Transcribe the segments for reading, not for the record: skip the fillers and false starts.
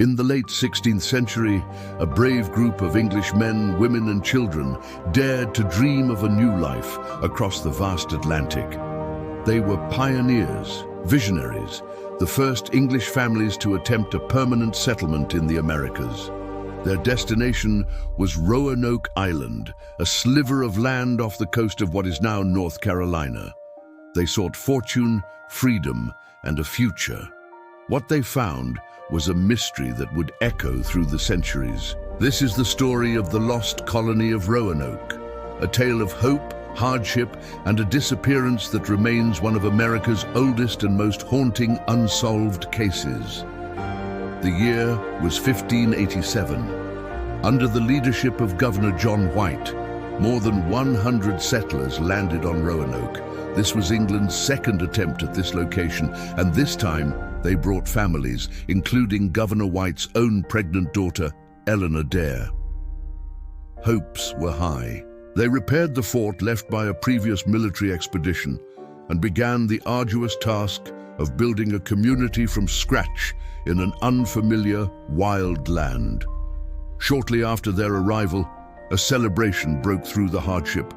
In the late 16th century, a brave group of English men, women and children dared to dream of a new life across the vast Atlantic. They were pioneers, visionaries, the first English families to attempt a permanent settlement in the Americas. Their destination was Roanoke Island, a sliver of land off the coast of what is now North Carolina. They sought fortune, freedom, and a future. What they found was a mystery that would echo through the centuries. This is the story of the lost colony of Roanoke, a tale of hope, hardship, and a disappearance that remains one of America's oldest and most haunting unsolved cases. The year was 1587. Under the leadership of Governor John White, more than 100 settlers landed on Roanoke. This was England's second attempt at this location, and this time they brought families, including Governor White's own pregnant daughter, Eleanor Dare. Hopes were high. They repaired the fort left by a previous military expedition and began the arduous task of building a community from scratch in an unfamiliar, wild land. Shortly after their arrival, a celebration broke through the hardship.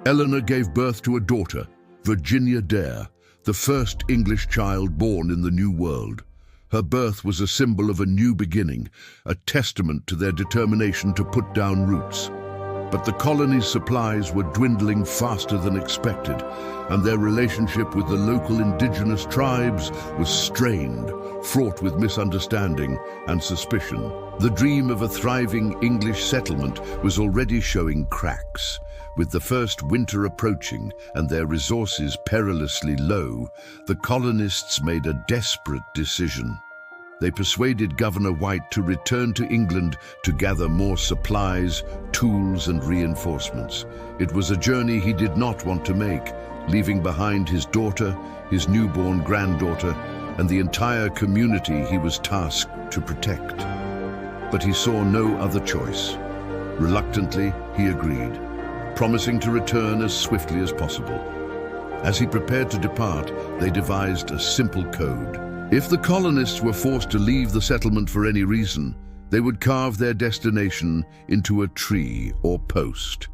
Eleanor gave birth to a daughter, Virginia Dare, the first English child born in the New World. Her birth was a symbol of a new beginning, a testament to their determination to put down roots. But the colony's supplies were dwindling faster than expected, and their relationship with the local indigenous tribes was strained, fraught with misunderstanding and suspicion. The dream of a thriving English settlement was already showing cracks. With the first winter approaching and their resources perilously low, the colonists made a desperate decision. They persuaded Governor White to return to England to gather more supplies, tools, and reinforcements. It was a journey he did not want to make, leaving behind his daughter, his newborn granddaughter, and the entire community he was tasked to protect. But he saw no other choice. Reluctantly, he agreed, promising to return as swiftly as possible. As he prepared to depart, they devised a simple code. If the colonists were forced to leave the settlement for any reason, they would carve their destination into a tree or post.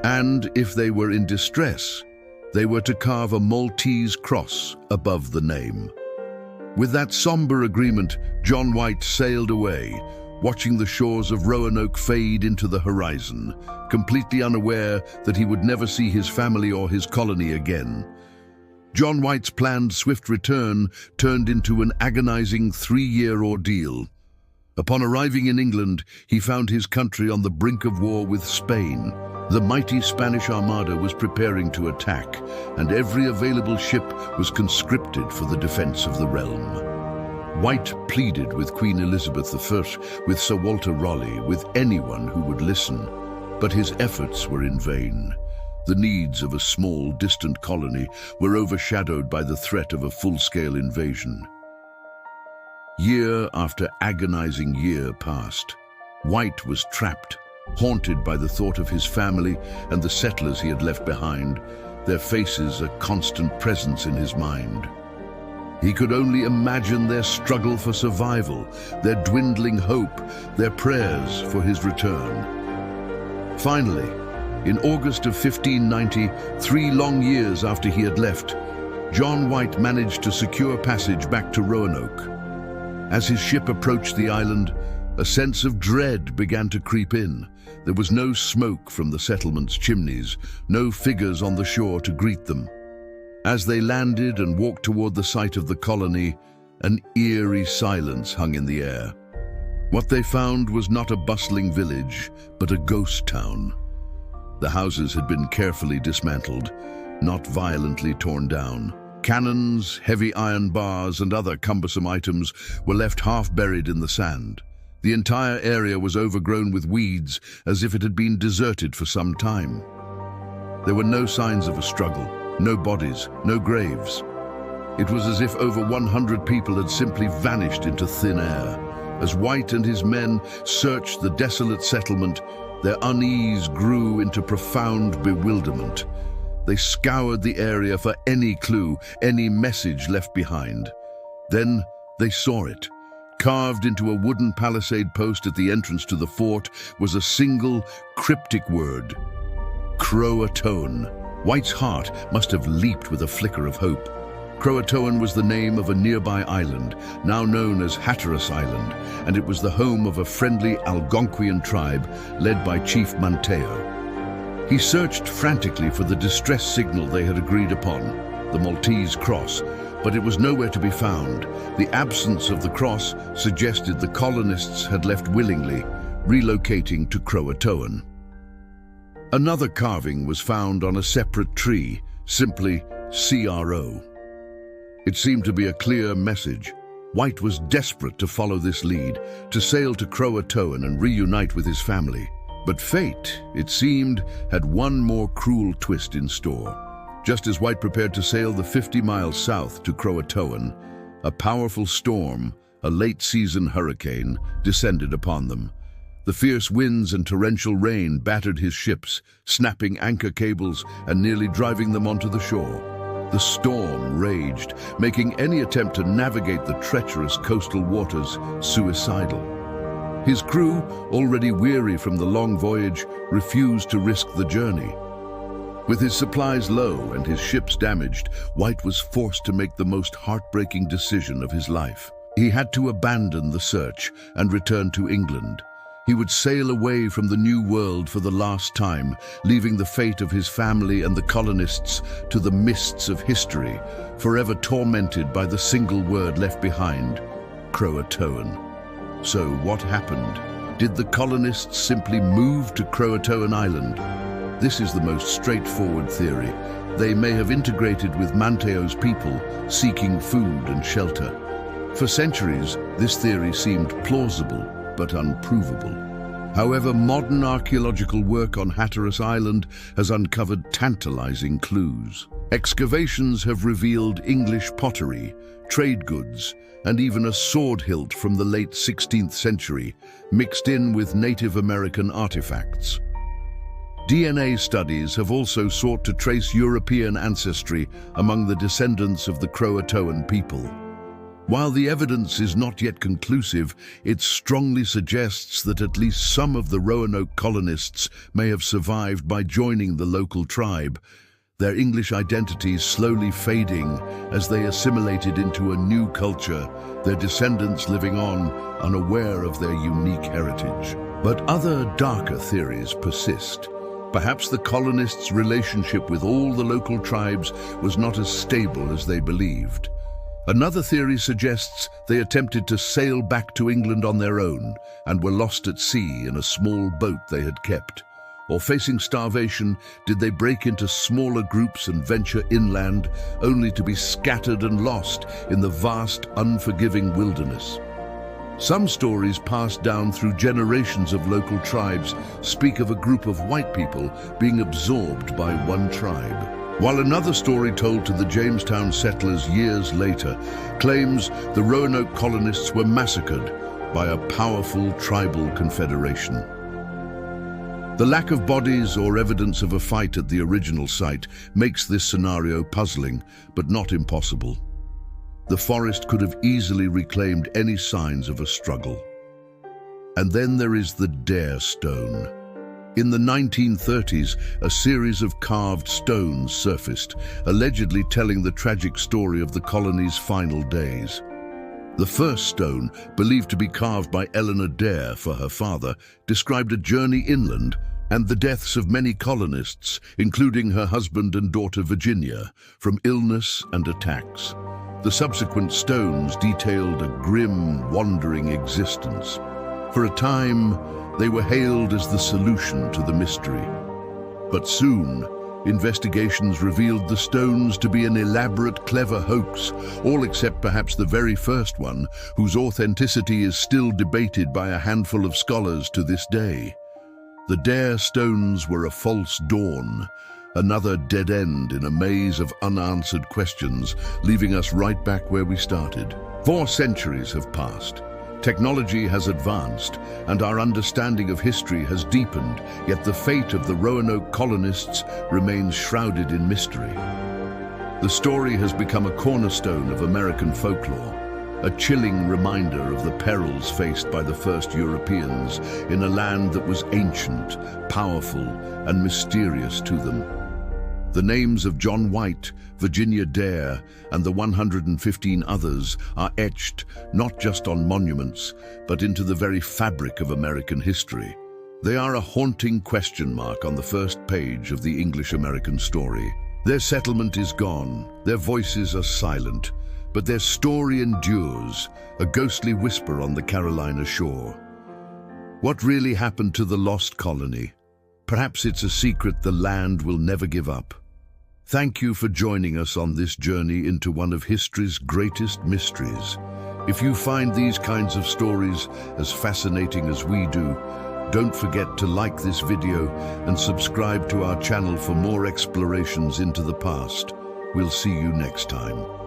And if they were in distress, they were to carve a Maltese cross above the name. With that somber agreement, John White sailed away, watching the shores of Roanoke fade into the horizon, completely unaware that he would never see his family or his colony again. John White's planned swift return turned into an agonizing 3-year ordeal. Upon arriving in England, he found his country on the brink of war with Spain. The mighty Spanish Armada was preparing to attack, and every available ship was conscripted for the defense of the realm. White pleaded with Queen Elizabeth I, with Sir Walter Raleigh, with anyone who would listen, but his efforts were in vain. The needs of a small, distant colony were overshadowed by the threat of a full-scale invasion. Year after agonizing year passed. White was trapped, haunted by the thought of his family and the settlers he had left behind, their faces a constant presence in his mind. He could only imagine their struggle for survival, their dwindling hope, their prayers for his return. Finally, in August of 1590, 3 long years after he had left, John White managed to secure passage back to Roanoke. As his ship approached the island, a sense of dread began to creep in. There was no smoke from the settlement's chimneys, no figures on the shore to greet them. As they landed and walked toward the site of the colony, an eerie silence hung in the air. What they found was not a bustling village, but a ghost town. The houses had been carefully dismantled, not violently torn down. Cannons, heavy iron bars, and other cumbersome items were left half buried in the sand. The entire area was overgrown with weeds, as if it had been deserted for some time. There were no signs of a struggle, no bodies, no graves. It was as if over 100 people had simply vanished into thin air. As White and his men searched the desolate settlement, their unease grew into profound bewilderment. They scoured the area for any clue, any message left behind. Then they saw it. Carved into a wooden palisade post at the entrance to the fort was a single, cryptic word: Croatoan. White's heart must have leaped with a flicker of hope. Croatoan was the name of a nearby island, now known as Hatteras Island, and it was the home of a friendly Algonquian tribe led by Chief Manteo. He searched frantically for the distress signal they had agreed upon, the Maltese cross, but it was nowhere to be found. The absence of the cross suggested the colonists had left willingly, relocating to Croatoan. Another carving was found on a separate tree, simply CRO. It seemed to be a clear message. White was desperate to follow this lead, to sail to Croatoan and reunite with his family. But fate, it seemed, had one more cruel twist in store. Just as White prepared to sail the 50 miles south to Croatoan, a powerful storm, a late-season hurricane, descended upon them. The fierce winds and torrential rain battered his ships, snapping anchor cables and nearly driving them onto the shore. The storm raged, making any attempt to navigate the treacherous coastal waters suicidal. His crew, already weary from the long voyage, refused to risk the journey. With his supplies low and his ships damaged, White was forced to make the most heartbreaking decision of his life. He had to abandon the search and return to England. He would sail away from the New World for the last time, leaving the fate of his family and the colonists to the mists of history, forever tormented by the single word left behind: Croatoan. So what happened? Did the colonists simply move to Croatoan Island? This is the most straightforward theory. They may have integrated with Manteo's people, seeking food and shelter. For centuries, this theory seemed plausible, but unprovable. However, modern archaeological work on Hatteras Island has uncovered tantalizing clues. Excavations have revealed English pottery, trade goods, and even a sword hilt from the late 16th century, mixed in with Native American artifacts. DNA studies have also sought to trace European ancestry among the descendants of the Croatoan people. While the evidence is not yet conclusive, it strongly suggests that at least some of the Roanoke colonists may have survived by joining the local tribe, their English identities slowly fading as they assimilated into a new culture, their descendants living on, unaware of their unique heritage. But other darker theories persist. Perhaps the colonists' relationship with all the local tribes was not as stable as they believed. Another theory suggests they attempted to sail back to England on their own and were lost at sea in a small boat they had kept. Or facing starvation, did they break into smaller groups and venture inland, only to be scattered and lost in the vast, unforgiving wilderness? Some stories passed down through generations of local tribes speak of a group of white people being absorbed by one tribe, while another story told to the Jamestown settlers years later claims the Roanoke colonists were massacred by a powerful tribal confederation. The lack of bodies or evidence of a fight at the original site makes this scenario puzzling, but not impossible. The forest could have easily reclaimed any signs of a struggle. And then there is the Dare Stone. In the 1930s, a series of carved stones surfaced, allegedly telling the tragic story of the colony's final days. The first stone, believed to be carved by Eleanor Dare for her father, described a journey inland and the deaths of many colonists, including her husband and daughter Virginia, from illness and attacks. The subsequent stones detailed a grim, wandering existence. For a time, they were hailed as the solution to the mystery. But soon, investigations revealed the stones to be an elaborate, clever hoax, all except perhaps the very first one, whose authenticity is still debated by a handful of scholars to this day. The Dare stones were a false dawn, another dead end in a maze of unanswered questions, leaving us right back where we started. 4 centuries have passed. Technology has advanced, and our understanding of history has deepened, yet the fate of the Roanoke colonists remains shrouded in mystery. The story has become a cornerstone of American folklore, a chilling reminder of the perils faced by the first Europeans in a land that was ancient, powerful, and mysterious to them. The names of John White, Virginia Dare, and the 115 others are etched not just on monuments, but into the very fabric of American history. They are a haunting question mark on the first page of the English-American story. Their settlement is gone, their voices are silent, but their story endures, a ghostly whisper on the Carolina shore. What really happened to the lost colony? Perhaps it's a secret the land will never give up. Thank you for joining us on this journey into one of history's greatest mysteries. If you find these kinds of stories as fascinating as we do, don't forget to like this video and subscribe to our channel for more explorations into the past. We'll see you next time.